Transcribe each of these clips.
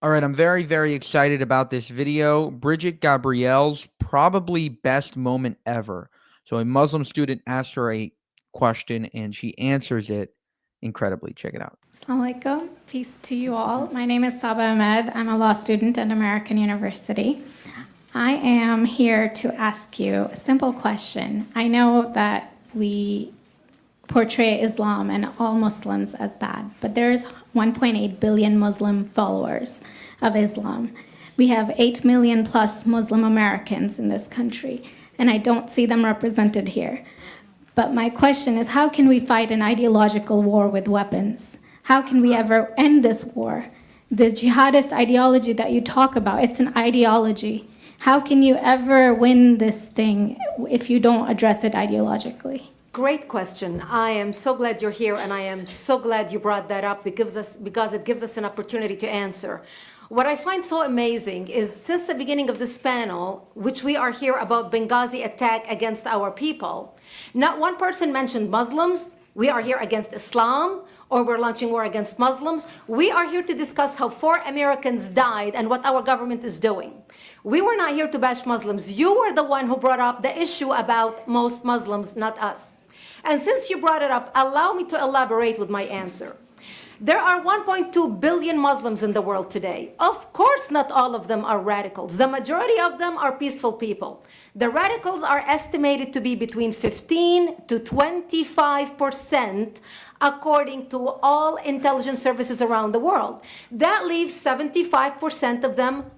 All right, I'm very, very excited about this video. Brigitte Gabriel's probably best moment ever. So a Muslim student asked her a question and she answers it incredibly. Check it out. Assalamu alaikum. Peace to you all. My name is Saba Ahmed. I'm a law student at American University. I am here to ask you a simple question. I know that we portray Islam and all Muslims as bad, but there's 1.8 billion Muslim followers of Islam. We have 8 million plus Muslim Americans in this country, and I don't see them represented here. But my question is, how can we fight an ideological war with weapons? How can we ever end this war? The jihadist ideology that you talk about, it's an ideology. How can you ever win this thing if you don't address it ideologically? Great question. I am so glad you're here, and I am so glad you brought that up because it gives us an opportunity to answer. What I find so amazing is since the beginning of this panel, which we are here about Benghazi attack against our people, not one person mentioned Muslims. We are here against Islam, or we're launching war against Muslims. We are here to discuss how 4 Americans died and what our government is doing. We were not here to bash Muslims. You were the one who brought up the issue about most Muslims, not us. And since you brought it up, allow me to elaborate with my answer. There are 1.2 billion Muslims in the world today. Of course, not all of them are radicals. The majority of them are peaceful people. The radicals are estimated to be between 15 to 25%, according to all intelligence services around the world. That leaves 75% of them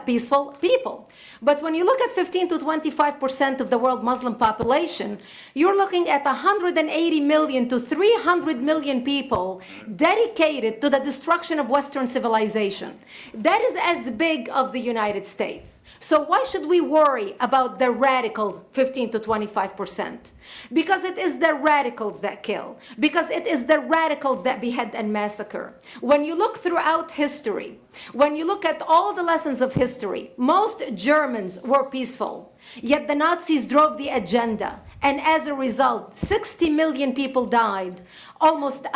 peaceful people. But when you look at 15 to 25% of the world Muslim population, you're looking at 180 million to 300 million people dedicated to the destruction of Western civilization. That is as big of the United States. So why should we worry about the radicals, 15 to 25%? Because it is the radicals that kill. Because it is the radicals that behead and massacre. When you look throughout history, when you look at all the lessons of history, most Germans were peaceful. Yet the Nazis drove the agenda. And as a result, 60 million people died. Almost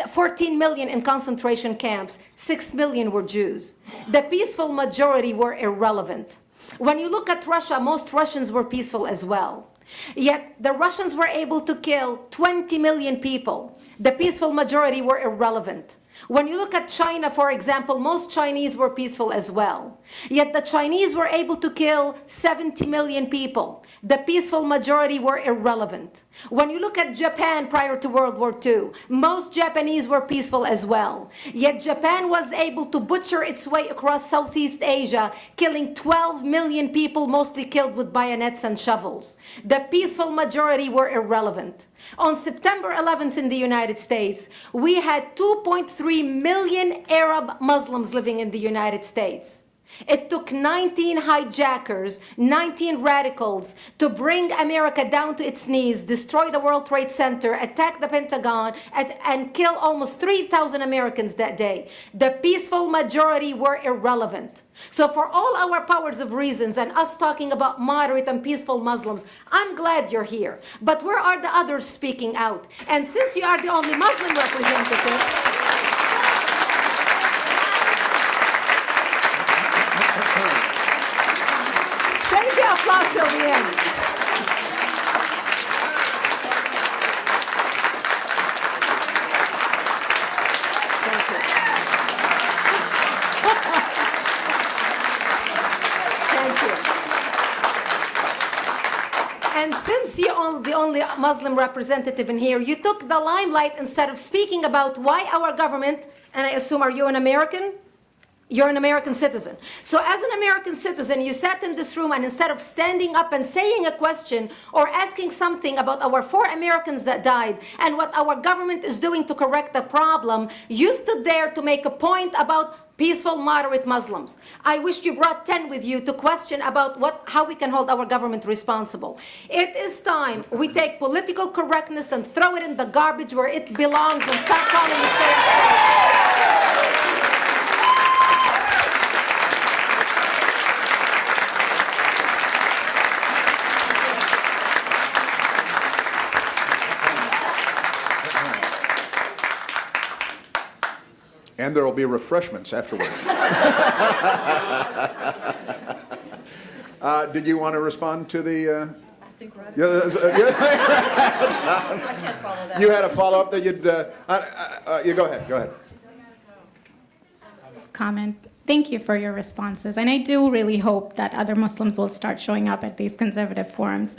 14 million in concentration camps. 6 million were Jews. The peaceful majority were irrelevant. When you look at Russia, most Russians were peaceful as well. Yet the Russians were able to kill 20 million people. The peaceful majority were irrelevant. When you look at China, for example, most Chinese were peaceful as well. Yet the Chinese were able to kill 70 million people. The peaceful majority were irrelevant. When you look at Japan prior to World War II, most Japanese were peaceful as well. Yet Japan was able to butcher its way across Southeast Asia, killing 12 million people, mostly killed with bayonets and shovels. The peaceful majority were irrelevant. On September 11th in the United States, we had 2.3 million Arab Muslims living in the United States. It took 19 hijackers, 19 radicals to bring America down to its knees, destroy the World Trade Center, attack the Pentagon, and kill almost 3,000 Americans that day. The peaceful majority were irrelevant. So for all our powers of reasons and us talking about moderate and peaceful Muslims, I'm glad you're here. But where are the others speaking out? And since you are the only Muslim representative, save the applause till the end. Thank you. Thank you. And since you're the only Muslim representative in here, you took the limelight instead of speaking about why our government, and I assume, are you an American? You're an American citizen. So as an American citizen, you sat in this room and instead of standing up and saying a question or asking something about our 4 Americans that died and what our government is doing to correct the problem, you stood there to make a point about peaceful, moderate Muslims. I wish you brought 10 with you to question about how we can hold our government responsible. It is time we take political correctness and throw it in the garbage where it belongs and stop calling it. And and there will be refreshments afterward. Did you want to respond to the... I think Rod. Yeah, I can't follow that. you had a follow-up that you'd... you go ahead. Go ahead. Comment. Thank you for your responses. And I do really hope that other Muslims will start showing up at these conservative forums.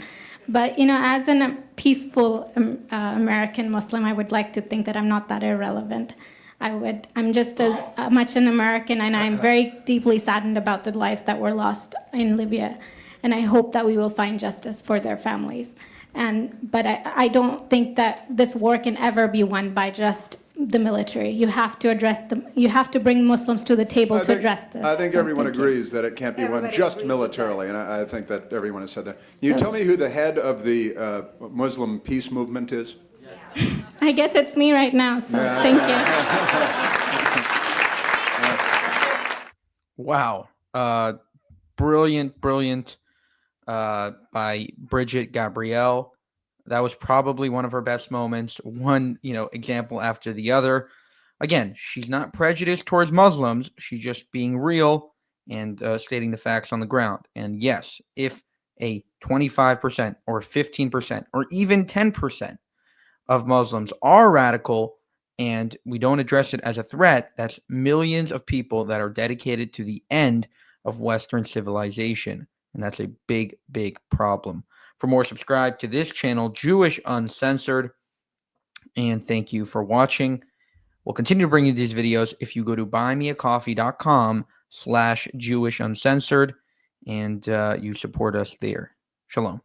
But, you know, as a peaceful American Muslim, I would like to think that I'm not that irrelevant. I'm just as much an American, and I'm very deeply saddened about the lives that were lost in Libya. And I hope that we will find justice for their families. But I don't think that this war can ever be won by just the military. You have to address you have to bring Muslims to the table to address this. I think So everyone thank you. agrees that it can't be won Everybody just agrees with militarily, and I think that everyone has said that. Can you tell me who the head of the Muslim peace movement is? I guess it's me right now, so Yeah, thank you. Wow. Brilliant by Brigitte Gabriel. That was probably one of her best moments. One, example after the other. Again, she's not prejudiced towards Muslims. She's just being real and stating the facts on the ground. And yes, if a 25% or 15% or even 10% of Muslims are radical and we don't address it as a threat, that's millions of people that are dedicated to the end of Western civilization. And that's a big, big problem. For more, subscribe to this channel, Jewish Uncensored. And thank you for watching. We'll continue to bring you these videos if you go to buymeacoffee.com/JewishUncensored and you support us there. Shalom.